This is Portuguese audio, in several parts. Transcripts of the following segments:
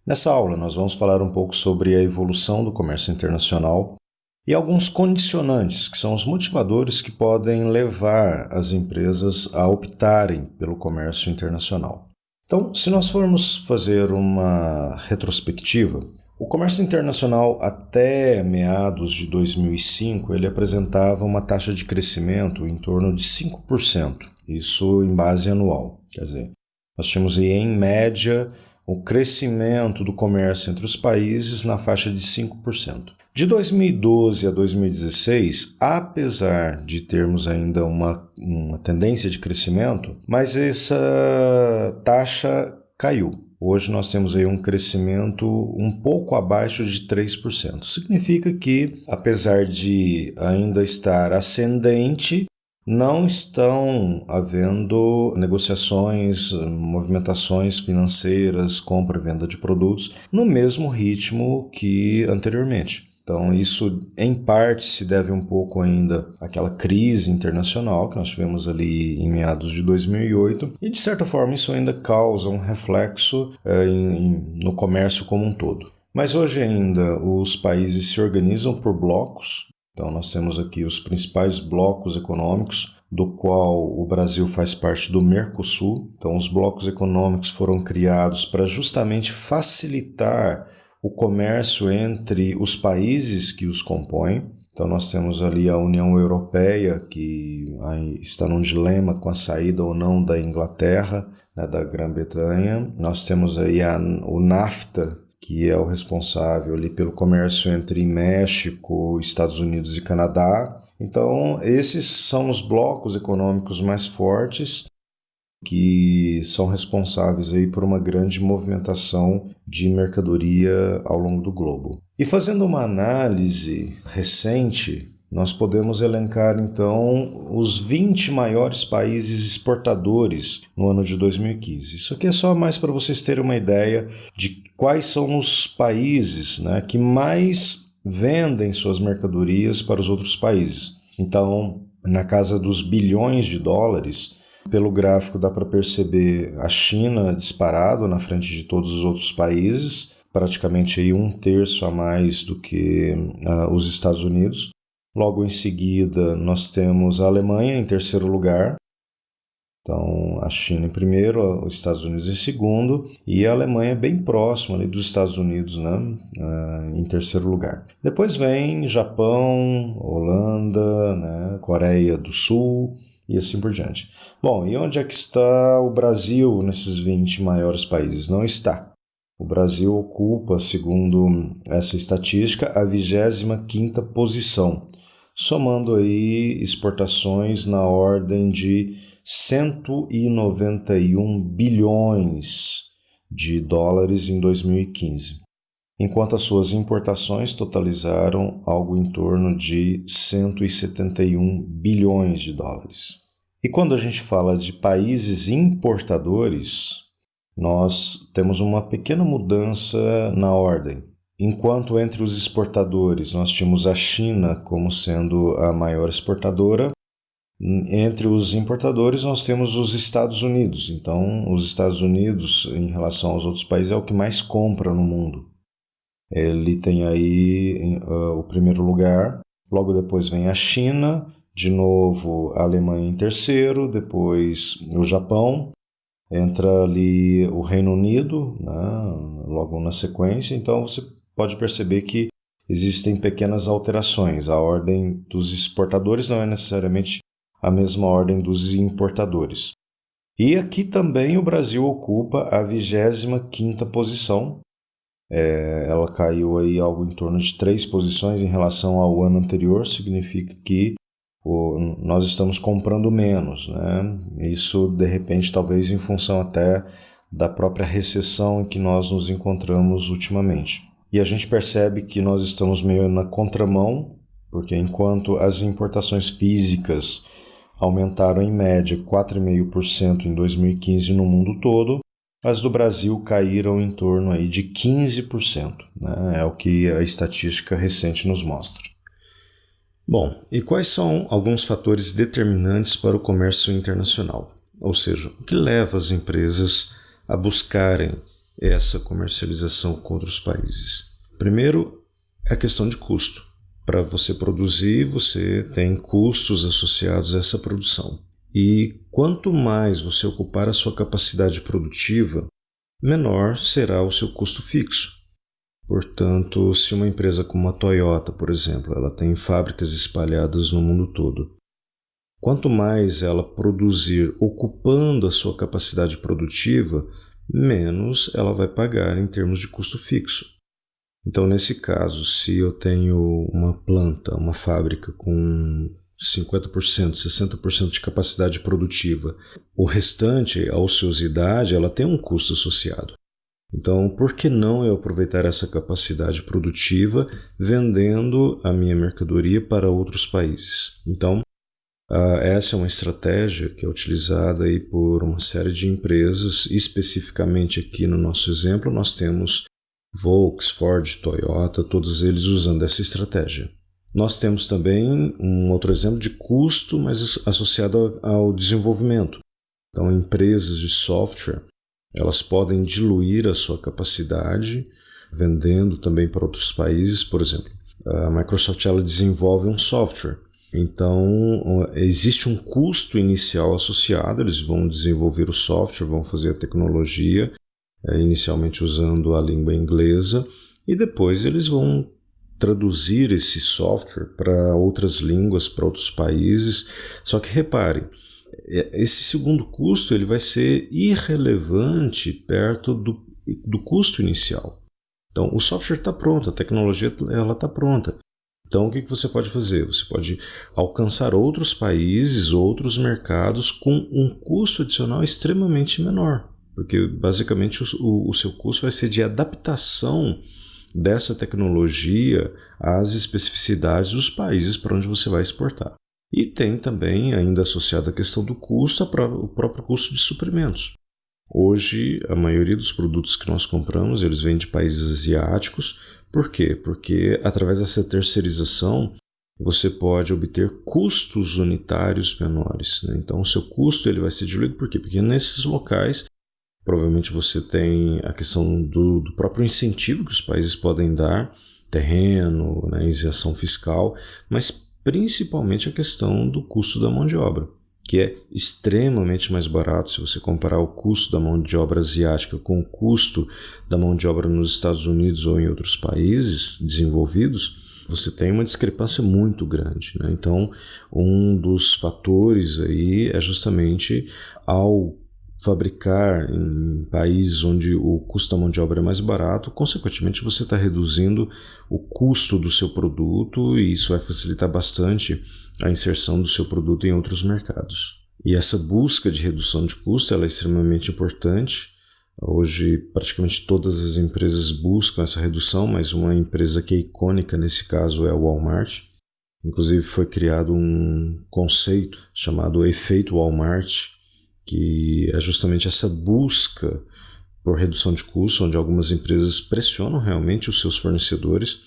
Nessa aula, nós vamos falar um pouco sobre a evolução do comércio internacional e alguns condicionantes, que são os motivadores que podem levar as empresas a optarem pelo comércio internacional. Então, se nós formos fazer uma retrospectiva, o comércio internacional até meados de 2005, ele apresentava uma taxa de crescimento em torno de 5%, isso em base anual. Quer dizer, nós tínhamos aí, em média, o crescimento do comércio entre os países na faixa de 5%. De 2012 a 2016, apesar de termos ainda uma tendência de crescimento, mas essa taxa caiu. Hoje nós temos aí um crescimento um pouco abaixo de 3%. Significa que, apesar de ainda estar ascendente, não estão havendo negociações, movimentações financeiras, compra e venda de produtos no mesmo ritmo que anteriormente. Então, isso em parte se deve um pouco ainda àquela crise internacional que nós tivemos ali em meados de 2008 e, de certa forma, isso ainda causa um reflexo no comércio como um todo. Mas hoje ainda os países se organizam por blocos. Então, nós temos aqui os principais blocos econômicos, do qual o Brasil faz parte do Mercosul. Então, os blocos econômicos foram criados para justamente facilitar o comércio entre os países que os compõem. Então, nós temos ali a União Europeia, que está num dilema com a saída ou não da Inglaterra, né, da Grã-Bretanha. Nós temos aí o NAFTA, que é o responsável ali pelo comércio entre México, Estados Unidos e Canadá. Então, esses são os blocos econômicos mais fortes que são responsáveis aí por uma grande movimentação de mercadoria ao longo do globo. E fazendo uma análise recente, nós podemos elencar, então, os 20 maiores países exportadores no ano de 2015. Isso aqui é só mais para vocês terem uma ideia de quais são os países, né, que mais vendem suas mercadorias para os outros países. Então, na casa dos bilhões de dólares, pelo gráfico dá para perceber a China disparado na frente de todos os outros países, praticamente aí 1/3 a mais do que os Estados Unidos. Logo em seguida, nós temos a Alemanha em terceiro lugar. Então, a China em primeiro, os Estados Unidos em segundo e a Alemanha bem próxima ali dos Estados Unidos, né, em terceiro lugar. Depois vem Japão, Holanda, né, Coreia do Sul e assim por diante. Bom, e onde é que está o Brasil nesses 20 maiores países? Não está. O Brasil ocupa, segundo essa estatística, a 25ª posição, somando aí exportações na ordem de 191 bilhões de dólares em 2015, enquanto as suas importações totalizaram algo em torno de 171 bilhões de dólares. E quando a gente fala de países importadores, nós temos uma pequena mudança na ordem. Enquanto entre os exportadores nós tínhamos a China como sendo a maior exportadora, entre os importadores nós temos os Estados Unidos. Então, os Estados Unidos, em relação aos outros países, é o que mais compra no mundo. Ele tem aí o primeiro lugar, logo depois vem a China, de novo a Alemanha em terceiro, depois o Japão, entra ali o Reino Unido, né, logo na sequência. Então você pode perceber que existem pequenas alterações. A ordem dos exportadores não é necessariamente a mesma ordem dos importadores. E aqui também o Brasil ocupa a 25ª posição. Ela caiu aí algo em torno de 3 posições em relação ao ano anterior, significa que nós estamos comprando menos, né? Isso, de repente, talvez em função até da própria recessão em que nós nos encontramos ultimamente. E a gente percebe que nós estamos meio na contramão, porque enquanto as importações físicas aumentaram em média 4,5% em 2015 no mundo todo, as do Brasil caíram em torno aí de 15%, né? É o que a estatística recente nos mostra. Bom, e quais são alguns fatores determinantes para o comércio internacional? Ou seja, o que leva as empresas a buscarem essa comercialização com outros países? Primeiro, é a questão de custo. Para você produzir, você tem custos associados a essa produção. E quanto mais você ocupar a sua capacidade produtiva, menor será o seu custo fixo. Portanto, se uma empresa como a Toyota, por exemplo, ela tem fábricas espalhadas no mundo todo, quanto mais ela produzir ocupando a sua capacidade produtiva, menos ela vai pagar em termos de custo fixo. Então, nesse caso, se eu tenho uma planta, uma fábrica com 50%, 60% de capacidade produtiva, o restante, a ociosidade, ela tem um custo associado. Então, por que não eu aproveitar essa capacidade produtiva vendendo a minha mercadoria para outros países? Então, essa é uma estratégia que é utilizada aí por uma série de empresas. Especificamente aqui no nosso exemplo, nós temos Volks, Ford, Toyota, todos eles usando essa estratégia. Nós temos também um outro exemplo de custo, mas associado ao desenvolvimento. Então, empresas de software, elas podem diluir a sua capacidade, vendendo também para outros países. Por exemplo, a Microsoft ela desenvolve um software. Então, existe um custo inicial associado, eles vão desenvolver o software, vão fazer a tecnologia, inicialmente usando a língua inglesa, e depois eles vão traduzir esse software para outras línguas, para outros países. Só que reparem, esse segundo custo ele vai ser irrelevante perto do custo inicial. Então, o software está pronto, a tecnologia está pronta. Então, o que você pode fazer? Você pode alcançar outros países, outros mercados com um custo adicional extremamente menor. Porque, basicamente, o seu custo vai ser de adaptação dessa tecnologia às especificidades dos países para onde você vai exportar. E tem também, ainda associado à questão do custo, o próprio custo de suprimentos. Hoje, a maioria dos produtos que nós compramos, eles vêm de países asiáticos. Por quê? Porque, através dessa terceirização, você pode obter custos unitários menores, né? Então, o seu custo ele vai ser diluído. Por quê? Porque nesses locais, provavelmente você tem a questão do próprio incentivo que os países podem dar, terreno, né, isenção fiscal, mas principalmente a questão do custo da mão de obra, que é extremamente mais barato. Se você comparar o custo da mão de obra asiática com o custo da mão de obra nos Estados Unidos ou em outros países desenvolvidos, você tem uma discrepância muito grande, né? Então, um dos fatores aí é justamente ao fabricar em países onde o custo da mão de obra é mais barato, consequentemente você está reduzindo o custo do seu produto e isso vai facilitar bastante a inserção do seu produto em outros mercados. E essa busca de redução de custo ela é extremamente importante. Hoje praticamente todas as empresas buscam essa redução, mas uma empresa que é icônica nesse caso é o Walmart. Inclusive foi criado um conceito chamado efeito Walmart, que é justamente essa busca por redução de custos, onde algumas empresas pressionam realmente os seus fornecedores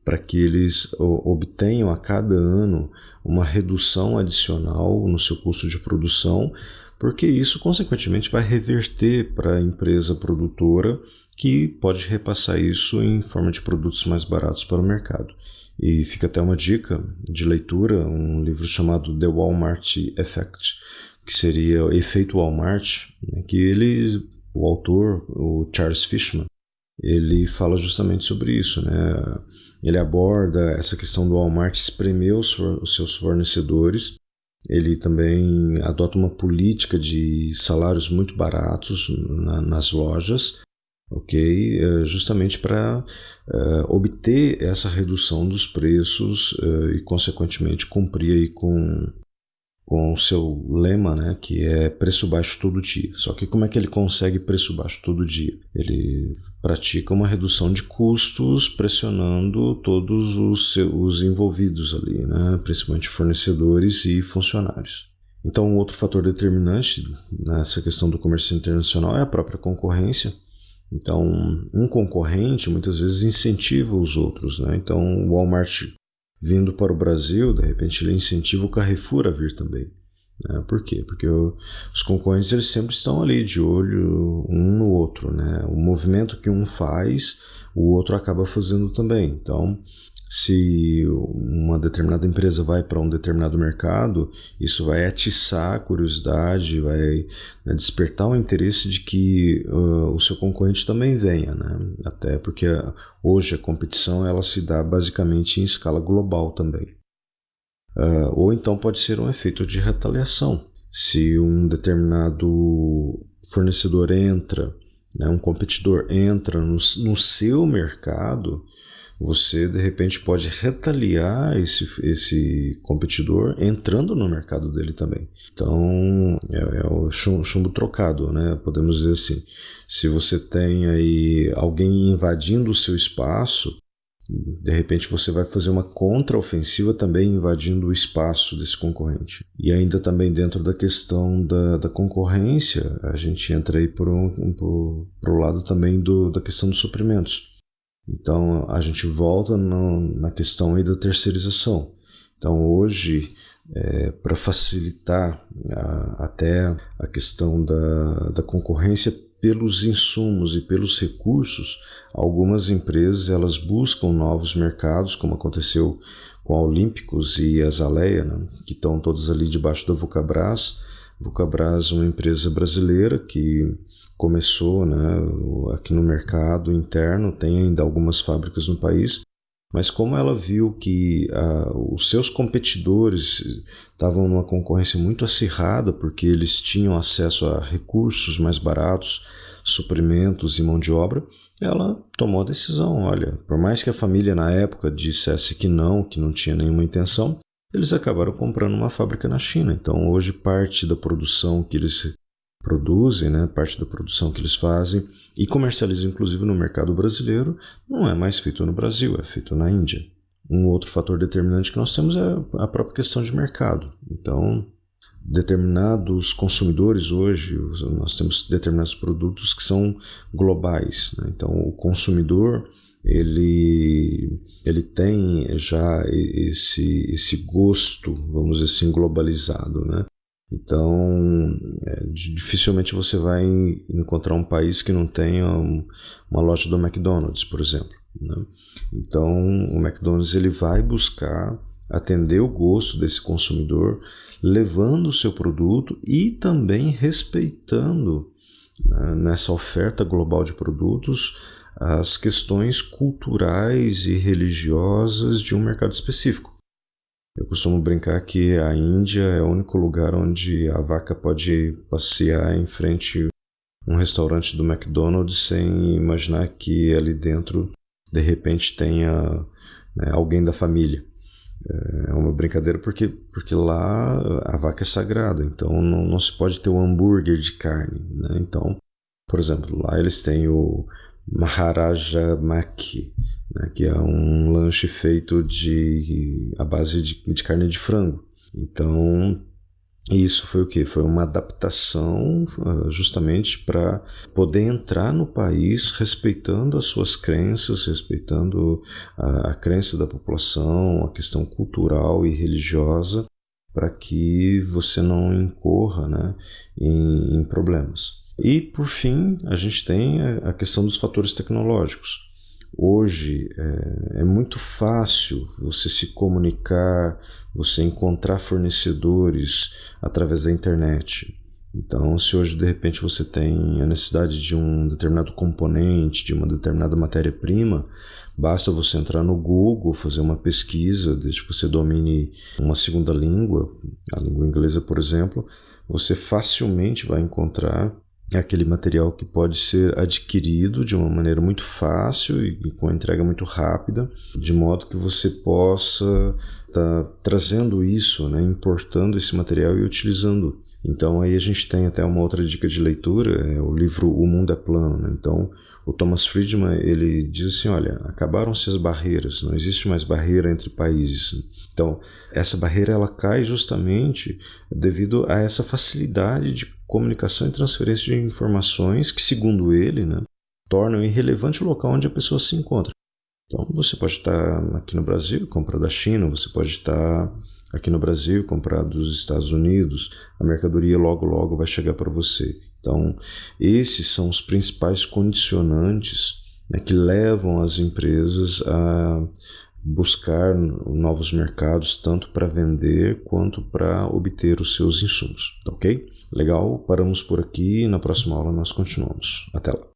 para que eles obtenham a cada ano uma redução adicional no seu custo de produção, porque isso consequentemente vai reverter para a empresa produtora, que pode repassar isso em forma de produtos mais baratos para o mercado. E fica até uma dica de leitura, um livro chamado The Walmart Effect, que seria o efeito Walmart, né, que o autor, o Charles Fishman, ele fala justamente sobre isso, né? Ele aborda essa questão do Walmart espremer os seus fornecedores. Ele também adota uma política de salários muito baratos nas lojas, ok? Justamente para obter essa redução dos preços e, consequentemente, cumprir aí com o seu lema, né, que é preço baixo todo dia. Só que como é que ele consegue preço baixo todo dia? Ele pratica uma redução de custos pressionando todos os envolvidos ali, né, principalmente fornecedores e funcionários. Então, outro fator determinante nessa questão do comércio internacional é a própria concorrência. Então, um concorrente muitas vezes incentiva os outros, né? Então, o Walmart vindo para o Brasil, de repente ele incentiva o Carrefour a vir também. né? Por quê? Porque os concorrentes eles sempre estão ali de olho um no outro, né? O movimento que um faz, o outro acaba fazendo também. Então, se uma determinada empresa vai para um determinado mercado, isso vai atiçar a curiosidade, vai, né, despertar o interesse de que o seu concorrente também venha, né? Até porque hoje a competição ela se dá basicamente em escala global também. Ou então pode ser um efeito de retaliação. Se um determinado fornecedor entra, né, um competidor entra no seu mercado, você de repente pode retaliar esse competidor entrando no mercado dele também. Então é o chumbo trocado, né? Podemos dizer assim. Se você tem aí alguém invadindo o seu espaço, de repente você vai fazer uma contraofensiva também invadindo o espaço desse concorrente. E ainda também dentro da questão da concorrência, a gente entra aí pro lado também da questão dos suprimentos. Então a gente volta na questão aí da terceirização. Então hoje, para facilitar até a questão da concorrência pelos insumos e pelos recursos, algumas empresas elas buscam novos mercados, como aconteceu com a Olímpicos e a Zaleia, né, que estão todas ali debaixo da Vulcabras. Vulcabras é uma empresa brasileira que começou, né, aqui no mercado interno, tem ainda algumas fábricas no país, mas como ela viu que os seus competidores estavam numa concorrência muito acirrada, porque eles tinham acesso a recursos mais baratos, suprimentos e mão de obra, ela tomou a decisão, olha, por mais que a família na época dissesse que não tinha nenhuma intenção, eles acabaram comprando uma fábrica na China. Então hoje parte da produção que eles produzem, né, parte da produção que eles fazem e comercializam inclusive no mercado brasileiro, não é mais feito no Brasil, é feito na Índia. Um outro fator determinante que nós temos é a própria questão de mercado. Então, determinados consumidores hoje, nós temos determinados produtos que são globais, né? Então, o consumidor ele tem já esse gosto, vamos dizer assim, globalizado, né? Então, dificilmente você vai encontrar um país que não tenha uma loja do McDonald's, por exemplo, né? Então, o McDonald's ele vai buscar atender o gosto desse consumidor, levando o seu produto e também respeitando, né, nessa oferta global de produtos, as questões culturais e religiosas de um mercado específico. Eu costumo brincar que a Índia é o único lugar onde a vaca pode passear em frente a um restaurante do McDonald's sem imaginar que ali dentro, de repente, tenha, né, alguém da família. É uma brincadeira porque lá a vaca é sagrada, então não se pode ter um hambúrguer de carne, né? Então, por exemplo, lá eles têm o Maharaja Maki, né, que é um lanche feito à base de carne de frango. Então, isso foi o quê? Foi uma adaptação justamente para poder entrar no país respeitando as suas crenças, respeitando a crença da população, a questão cultural e religiosa, para que você não incorra, né, em problemas. E, por fim, a gente tem a questão dos fatores tecnológicos. Hoje é muito fácil você se comunicar, você encontrar fornecedores através da internet. Então, se hoje de repente você tem a necessidade de um determinado componente, de uma determinada matéria-prima, basta você entrar no Google, fazer uma pesquisa, desde que você domine uma segunda língua, a língua inglesa, por exemplo, você facilmente vai encontrar aquele material que pode ser adquirido de uma maneira muito fácil e com entrega muito rápida, de modo que você possa estar trazendo isso, né, importando esse material e utilizando. Então aí a gente tem até uma outra dica de leitura, é o livro O Mundo é Plano, né? Então o Thomas Friedman ele diz assim, olha, acabaram-se as barreiras, não existe mais barreira entre países. Então essa barreira ela cai justamente devido a essa facilidade de comunicação e transferência de informações que, segundo ele, né, tornam irrelevante o local onde a pessoa se encontra. Então, você pode estar aqui no Brasil e comprar da China, você pode estar aqui no Brasil, comprar dos Estados Unidos, a mercadoria logo logo vai chegar para você. Então, esses são os principais condicionantes, né, que levam as empresas a buscar novos mercados, tanto para vender quanto para obter os seus insumos, ok? Legal, paramos por aqui, na próxima aula nós continuamos. Até lá!